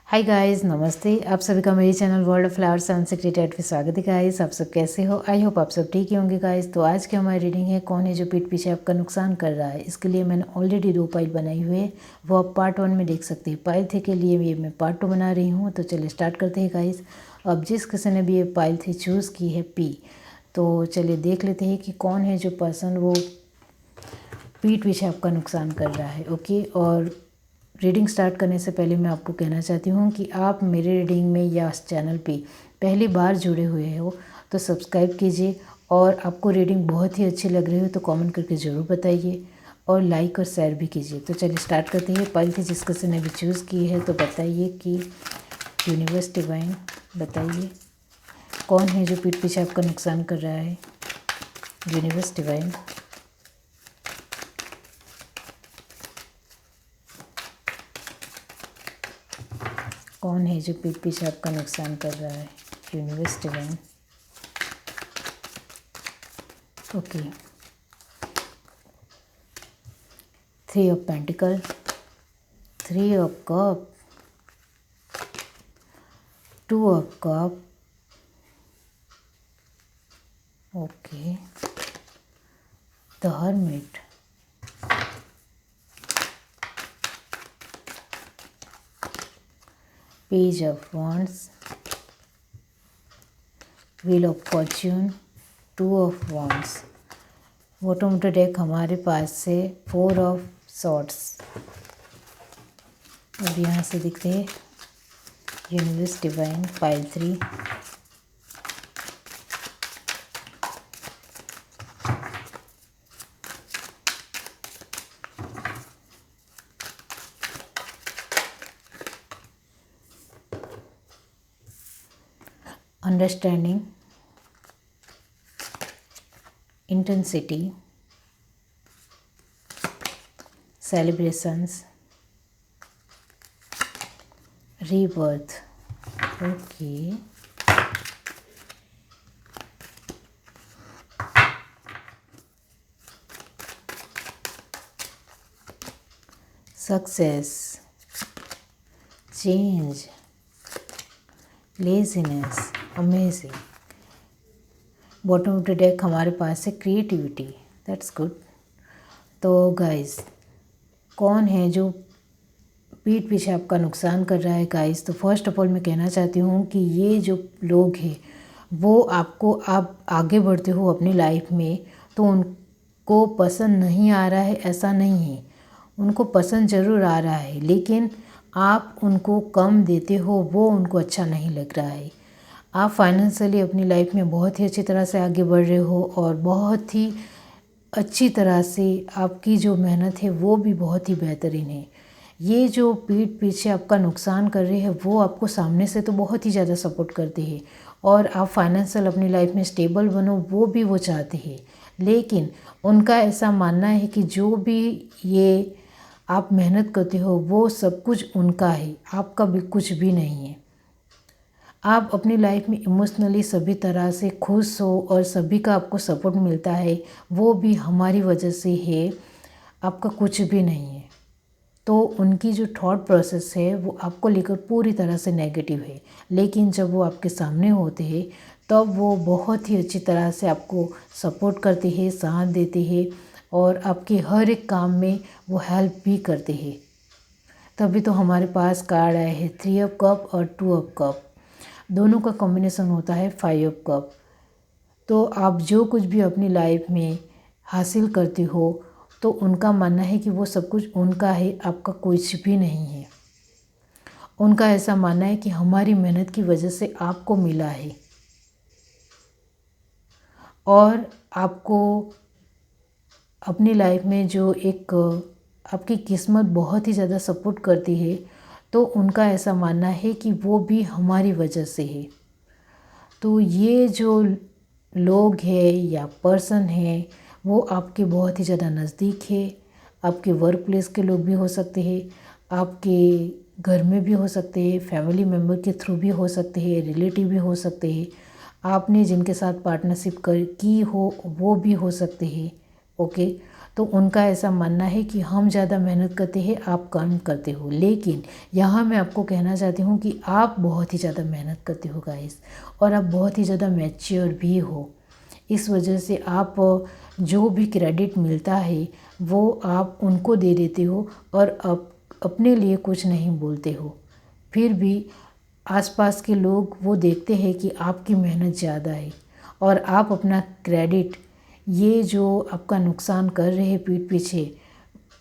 Hi guys, नमस्ते। आप सभी का मेरे channel world of flowers and secret में स्वागत है गाइस। आप सब कैसे हो? आई होप आप सब ठीक ही होंगे गाइस। तो आज की हमारी रीडिंग है कौन है जो पीठ पीछे आपका नुकसान कर रहा है। इसके लिए मैंने ऑलरेडी 2 पाइल बनाई हुई है, वो आप पार्ट 1 में देख सकते हैं। पाइल थे के लिए ये मैं पार्ट 2 बना रही हूँ। तो चलिए स्टार्ट करते हैं गाइस। अब जिस किसी ने भी ये पाइल थी चूज़ की है पी, तो चलिए देख लेते हैं कि कौन है जो पर्सन वो पीठ पीछे आपका नुकसान कर रहा है। ओके, और रीडिंग स्टार्ट करने से पहले मैं आपको कहना चाहती हूँ कि आप मेरे रीडिंग में या इस चैनल पे पहली बार जुड़े हुए हो तो सब्सक्राइब कीजिए, और आपको रीडिंग बहुत ही अच्छी लग रही हो तो कमेंट करके ज़रूर बताइए, और लाइक और शेयर भी कीजिए। तो चलिए स्टार्ट करते हैं। पाइल थी जिस किसी ने भी चूज़ की है, तो बताइए कि यूनिवर्स डिवाइन बताइए कौन है जो पीठ पीछे आपका नुकसान कर रहा है। यूनिवर्स डिवाइन कौन है जो पीठ पीछे आपका नुकसान कर रहा है। Universe divine. Okay, 3 of pentacle, 3 of cup, 2 of cup, okay, the hermit, page of wands, wheel of Fortune, 2 of wands. Bottom of the deck हमारे पास से 4 ऑफ सॉर्ड्स। अब यहाँ से दिखते हैं universe divine pile 3, understanding, intensity, celebrations, rebirth. Okay, success, change, laziness, amazing. Bottom of the deck हमारे पास है creativity, that's good. तो गाइस, कौन है जो पीठ पीछे आपका नुकसान कर रहा है गाइस? तो फर्स्ट ऑफ ऑल मैं कहना चाहती हूँ कि ये जो लोग हैं वो आपको, आप आगे बढ़ते हो अपनी लाइफ में तो उनको पसंद नहीं आ रहा है ऐसा नहीं है, उनको पसंद ज़रूर आ रहा है, लेकिन आप उनको कम देते हो, वो उनको अच्छा नहीं लग रहा है। आप फाइनेंशियली अपनी लाइफ में बहुत ही अच्छी तरह से आगे बढ़ रहे हो, और बहुत ही अच्छी तरह से आपकी जो मेहनत है वो भी बहुत ही बेहतरीन है। ये जो पीठ पीछे आपका नुकसान कर रहे हैं वो आपको सामने से तो बहुत ही ज़्यादा सपोर्ट करते हैं, और आप फाइनेंशियल अपनी लाइफ में स्टेबल बनो वो भी वो चाहते हैं, लेकिन उनका ऐसा मानना है कि जो भी ये आप मेहनत करते हो वो सब कुछ उनका है, आपका भी कुछ भी नहीं है। आप अपनी लाइफ में इमोशनली सभी तरह से खुश हो और सभी का आपको सपोर्ट मिलता है, वो भी हमारी वजह से है, आपका कुछ भी नहीं है। तो उनकी जो थॉट प्रोसेस है वो आपको लेकर पूरी तरह से नेगेटिव है, लेकिन जब वो आपके सामने होते हैं तब वो बहुत ही अच्छी तरह से आपको सपोर्ट करते हैं, साथ देते हैं, और आपके हर एक काम में वो हेल्प भी करते हैं। तभी तो हमारे पास कार्ड आए हैं 3 ऑफ कप और 2 ऑफ कप, दोनों का कॉम्बिनेशन होता है 5 ऑफ कप। तो आप जो कुछ भी अपनी लाइफ में हासिल करते हो तो उनका मानना है कि वो सब कुछ उनका है, आपका कुछ भी नहीं है। उनका ऐसा मानना है कि हमारी मेहनत की वजह से आपको मिला है, और आपको अपनी लाइफ में जो एक आपकी किस्मत बहुत ही ज़्यादा सपोर्ट करती है, तो उनका ऐसा मानना है कि वो भी हमारी वजह से है। तो ये जो लोग हैं या पर्सन हैं वो आपके बहुत ही ज़्यादा नज़दीक है। आपके वर्क प्लेस के लोग भी हो सकते हैं, आपके घर में भी हो सकते हैं, फैमिली मेम्बर के थ्रू भी हो सकते हैं, रिलेटिव भी हो सकते हैं, आपने जिनके साथ पार्टनरशिप की हो वो भी हो सकते हैं। ओके, तो उनका ऐसा मानना है कि हम ज़्यादा मेहनत करते हैं, आप कम करते हो। लेकिन यहाँ मैं आपको कहना चाहती हूँ कि आप बहुत ही ज़्यादा मेहनत करते हो गाइस, और आप बहुत ही ज़्यादा मैच्योर भी हो। इस वजह से आप जो भी क्रेडिट मिलता है वो आप उनको दे देते हो और अपने लिए कुछ नहीं बोलते हो। फिर भी आसपास के लोग वो देखते हैं कि आपकी मेहनत ज़्यादा है, और आप अपना क्रेडिट ये जो आपका नुकसान कर रहे हैं पीठ पीछे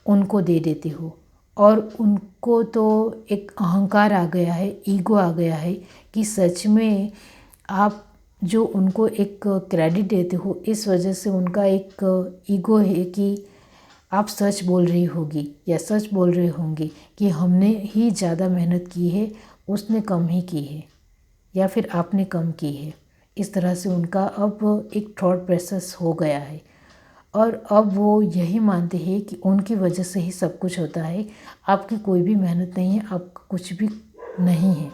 उनको दे देते हो। और उनको तो एक अहंकार आ गया है, ईगो आ गया है कि सच में आप जो उनको एक क्रेडिट देते हो, इस वजह से उनका एक ईगो है कि आप सच बोल रही होगी या सच बोल रहे होंगे कि हमने ही ज़्यादा मेहनत की है, उसने कम ही की है, या फिर आपने कम की है। इस तरह से उनका अब एक थॉट प्रोसेस हो गया है, और अब वो यही मानते हैं कि उनकी वजह से ही सब कुछ होता है, आपकी कोई भी मेहनत नहीं है, आपका कुछ भी नहीं है।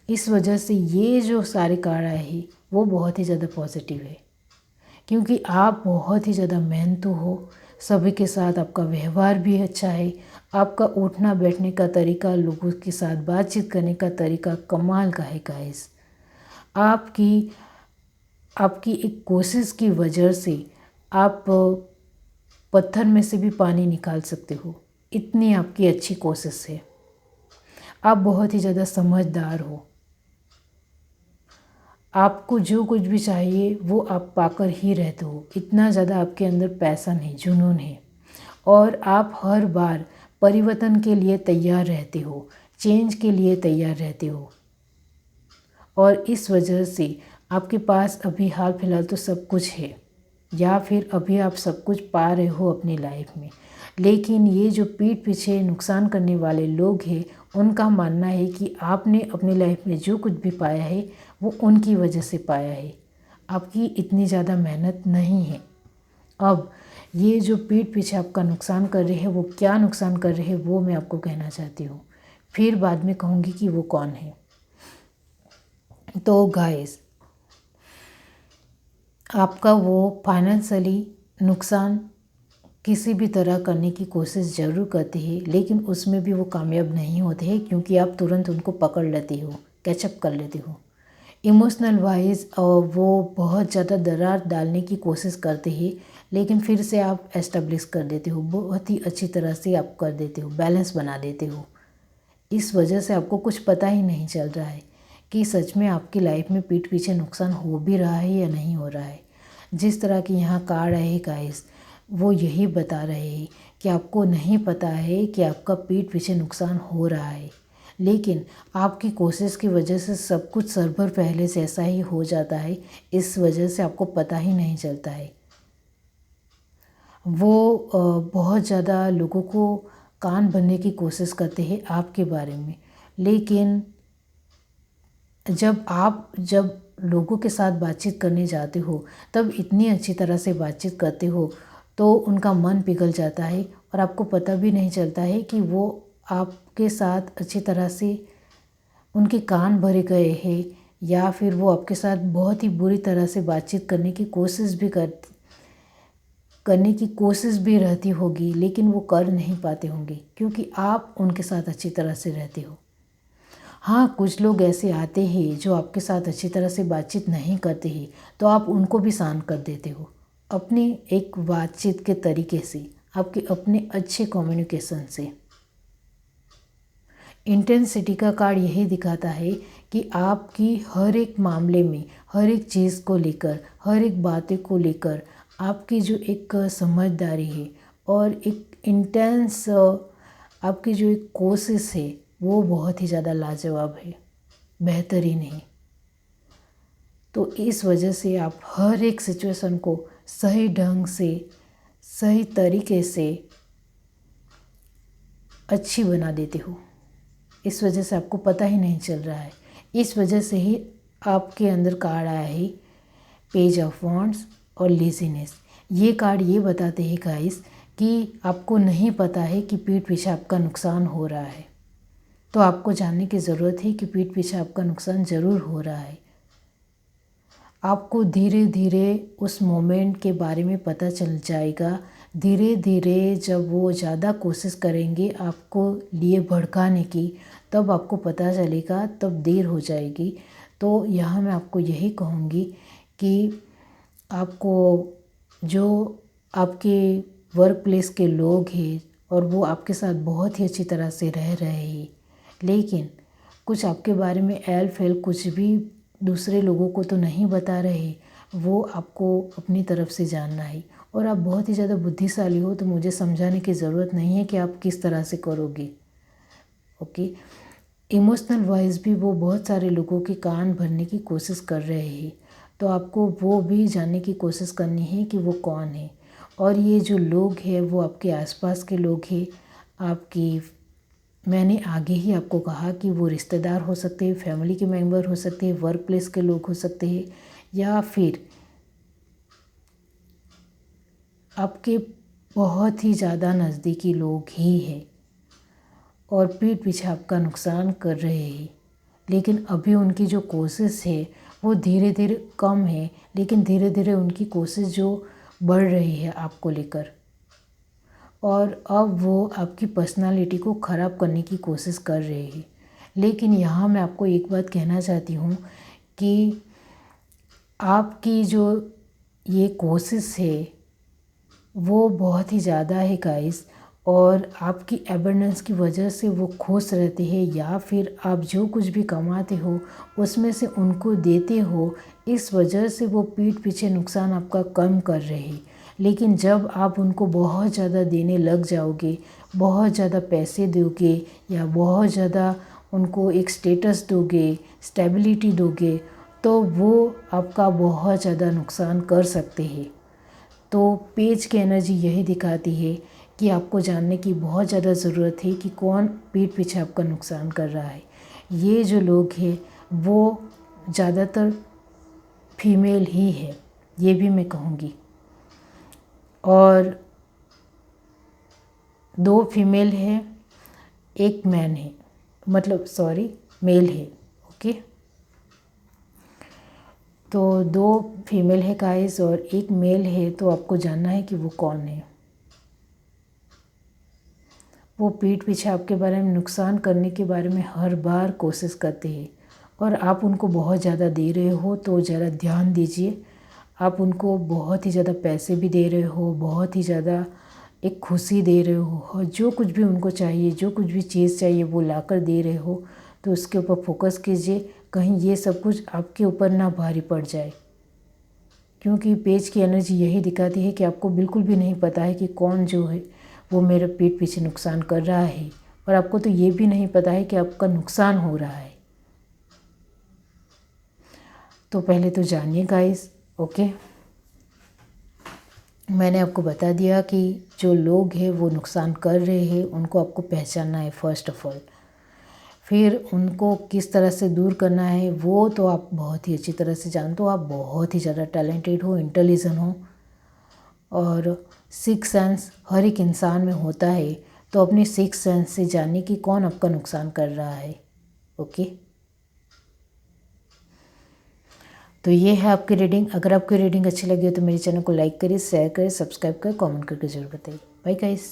इस वजह से ये जो सारे कारण है वो बहुत ही ज़्यादा पॉजिटिव है, क्योंकि आप बहुत ही ज़्यादा मेहनतू हो, सभी के साथ आपका व्यवहार भी अच्छा है, आपका उठना बैठने का तरीका, लोगों के साथ बातचीत करने का तरीका कमाल का है गाइस। आपकी एक कोशिश की वजह से आप पत्थर में से भी पानी निकाल सकते हो, इतनी आपकी अच्छी कोशिश है। आप बहुत ही ज़्यादा समझदार हो, आपको जो कुछ भी चाहिए वो आप पाकर ही रहते हो, इतना ज़्यादा आपके अंदर पैशन है, जुनून है, और आप हर बार परिवर्तन के लिए तैयार रहते हो, चेंज के लिए तैयार रहते हो। और इस वजह से आपके पास अभी हाल फिलहाल तो सब कुछ है, या फिर अभी आप सब कुछ पा रहे हो अपनी लाइफ में। लेकिन ये जो पीठ पीछे नुकसान करने वाले लोग हैं, उनका मानना है कि आपने अपनी लाइफ में जो कुछ भी पाया है वो उनकी वजह से पाया है, आपकी इतनी ज़्यादा मेहनत नहीं है। अब ये जो पीठ पीछे आपका नुकसान कर रहे हैं, वो क्या नुकसान कर रहे हैं वो मैं आपको कहना चाहती हूँ, फिर बाद में कहूँगी कि वो कौन है। तो गाइस, आपका वो फाइनेंशियली नुकसान किसी भी तरह करने की कोशिश ज़रूर करते हैं, लेकिन उसमें भी वो कामयाब नहीं होते हैं, क्योंकि आप तुरंत उनको पकड़ लेते हो, कैचअप कर लेते हो। इमोशनल वाइज वो बहुत ज़्यादा दरार डालने की कोशिश करते हैं, लेकिन फिर से आप एस्टेब्लिश कर देते हो, बहुत ही अच्छी तरह से आप कर देते हो, बैलेंस बना देते हो। इस वजह से आपको कुछ पता ही नहीं चल रहा है कि सच में आपकी लाइफ में पीठ पीछे नुकसान हो भी रहा है या नहीं हो रहा है। जिस तरह की यहाँ कार्ड है गाइस, वो यही बता रहे हैं कि आपको नहीं पता है कि आपका पीठ पीछे नुकसान हो रहा है, लेकिन आपकी कोशिश की वजह से सब कुछ सरभर पहले से ऐसा ही हो जाता है, इस वजह से आपको पता ही नहीं चलता है। वो बहुत ज़्यादा लोगों को कान भरने की कोशिश करते हैं आपके बारे में, लेकिन जब लोगों के साथ बातचीत करने जाते हो तब इतनी अच्छी तरह से बातचीत करते हो तो उनका मन पिघल जाता है, और आपको पता भी नहीं चलता है कि वो आपके साथ अच्छी तरह से उनके कान भरे गए हैं, या फिर वो आपके साथ बहुत ही बुरी तरह से बातचीत करने की कोशिश भी रहती होगी, लेकिन वो कर नहीं पाते होंगे क्योंकि आप उनके साथ अच्छी तरह से रहते हो। हाँ, कुछ लोग ऐसे आते हैं जो आपके साथ अच्छी तरह से बातचीत नहीं करते हैं, तो आप उनको भी शांत कर देते हो अपनी एक बातचीत के तरीके से, आपके अपने अच्छे कम्युनिकेशन से। इंटेंसिटी का कार्ड यही दिखाता है कि आपकी हर एक मामले में, हर एक चीज़ को लेकर, हर एक बातें को लेकर आपकी जो एक समझदारी है और एक इंटेंस आपकी जो एक कोशिश है वो बहुत ही ज़्यादा लाजवाब है, बेहतरीन है। तो इस वजह से आप हर एक सिचुएशन को सही ढंग से, सही तरीके से अच्छी बना देते हो। इस वजह से आपको पता ही नहीं चल रहा है। इस वजह से ही आपके अंदर कार्ड आया है पेज ऑफ वॉन्ड्स और लेज़ीनेस। ये कार्ड ये बताते हैं गाइस कि आपको नहीं पता है कि पीठ पीछे आपका नुकसान हो रहा है, तो आपको जानने की ज़रूरत है कि पीठ पीछे आपका नुकसान ज़रूर हो रहा है। आपको धीरे धीरे उस मोमेंट के बारे में पता चल जाएगा। धीरे धीरे जब वो ज़्यादा कोशिश करेंगे आपको लिए भड़काने की, तब आपको पता चलेगा, तब देर हो जाएगी। तो यहाँ मैं आपको यही कहूँगी कि आपको जो आपके वर्क प्लेस के लोग हैं और वो आपके साथ बहुत ही अच्छी तरह से रह रहे हैं, लेकिन कुछ आपके बारे में एल फेल कुछ भी दूसरे लोगों को तो नहीं बता रहे, वो आपको अपनी तरफ से जानना है। और आप बहुत ही ज़्यादा बुद्धिशाली हो, तो मुझे समझाने की ज़रूरत नहीं है कि आप किस तरह से करोगे। ओके, इमोशनल वाइज भी वो बहुत सारे लोगों के कान भरने की कोशिश कर रहे हैं, तो आपको वो भी जानने की कोशिश करनी है कि वो कौन है। और ये जो लोग हैं वो आपके आसपास के लोग हैं, आपकी, मैंने आगे ही आपको कहा कि वो रिश्तेदार हो सकते हैं, फैमिली के मेंबर हो सकते हैं, वर्क प्लेस के लोग हो सकते हैं, या फिर आपके बहुत ही ज़्यादा नज़दीकी लोग ही हैं और पीठ पीछे आपका नुकसान कर रहे हैं। लेकिन अभी उनकी जो कोशिश है वो धीरे धीरे कम है, लेकिन धीरे धीरे उनकी कोशिश जो बढ़ रही है आपको लेकर, और अब वो आपकी पर्सनालिटी को ख़राब करने की कोशिश कर रहे हैं। लेकिन यहाँ मैं आपको एक बात कहना चाहती हूँ कि आपकी जो ये कोशिश है वो बहुत ही ज़्यादा है गाइस, और आपकी एबंडेंस की वजह से वो खुश रहते हैं, या फिर आप जो कुछ भी कमाते हो उसमें से उनको देते हो, इस वजह से वो पीठ पीछे नुकसान आपका कम कर रहे हैं। लेकिन जब आप उनको बहुत ज़्यादा देने लग जाओगे, बहुत ज़्यादा पैसे दोगे, या बहुत ज़्यादा उनको एक स्टेटस दोगे, स्टेबिलिटी दोगे, तो वो आपका बहुत ज़्यादा नुकसान कर सकते हैं। तो पेज की एनर्जी यही दिखाती है कि आपको जानने की बहुत ज़्यादा ज़रूरत है कि कौन पीठ पीछे आपका नुकसान कर रहा है। ये जो लोग हैं वो ज़्यादातर फीमेल ही है, ये भी मैं कहूँगी, और 2 फीमेल है, 1 मैन है, मतलब सॉरी मेल है। ओके, तो 2 फीमेल है गाइस और 1 मेल है, तो आपको जानना है कि वो कौन है। वो पीठ पीछे आपके बारे में नुकसान करने के बारे में हर बार कोशिश करते हैं, और आप उनको बहुत ज़्यादा दे रहे हो, तो ज़रा ध्यान दीजिए। आप उनको बहुत ही ज़्यादा पैसे भी दे रहे हो, बहुत ही ज़्यादा एक खुशी दे रहे हो, और जो कुछ भी उनको चाहिए, जो कुछ भी चीज़ चाहिए वो लाकर दे रहे हो, तो उसके ऊपर फोकस कीजिए, कहीं ये सब कुछ आपके ऊपर ना भारी पड़ जाए। क्योंकि पेज की एनर्जी यही दिखाती है कि आपको बिल्कुल भी नहीं पता है कि कौन जो है वो मेरे पीठ पीछे नुकसान कर रहा है, और आपको तो ये भी नहीं पता है कि आपका नुकसान हो रहा है। तो पहले तो जानिए गाइस। ओके, मैंने आपको बता दिया कि जो लोग हैं वो नुकसान कर रहे हैं, उनको आपको पहचानना है फर्स्ट ऑफ ऑल। फिर उनको किस तरह से दूर करना है वो तो आप बहुत ही अच्छी तरह से जानते हो। आप बहुत ही ज़्यादा टैलेंटेड हो, इंटेलिजेंट हो, और सिक्स सेंस हर एक इंसान में होता है, तो अपनी सिक्स सेंस से जानिए कि कौन आपका नुकसान कर रहा है। ओके, तो ये है आपकी रीडिंग। अगर आपकी रीडिंग अच्छी लगी हो तो मेरे चैनल को लाइक करिए, शेयर करिए, सब्सक्राइब करिए, कमेंट करके जरूर बताइए। Bye guys.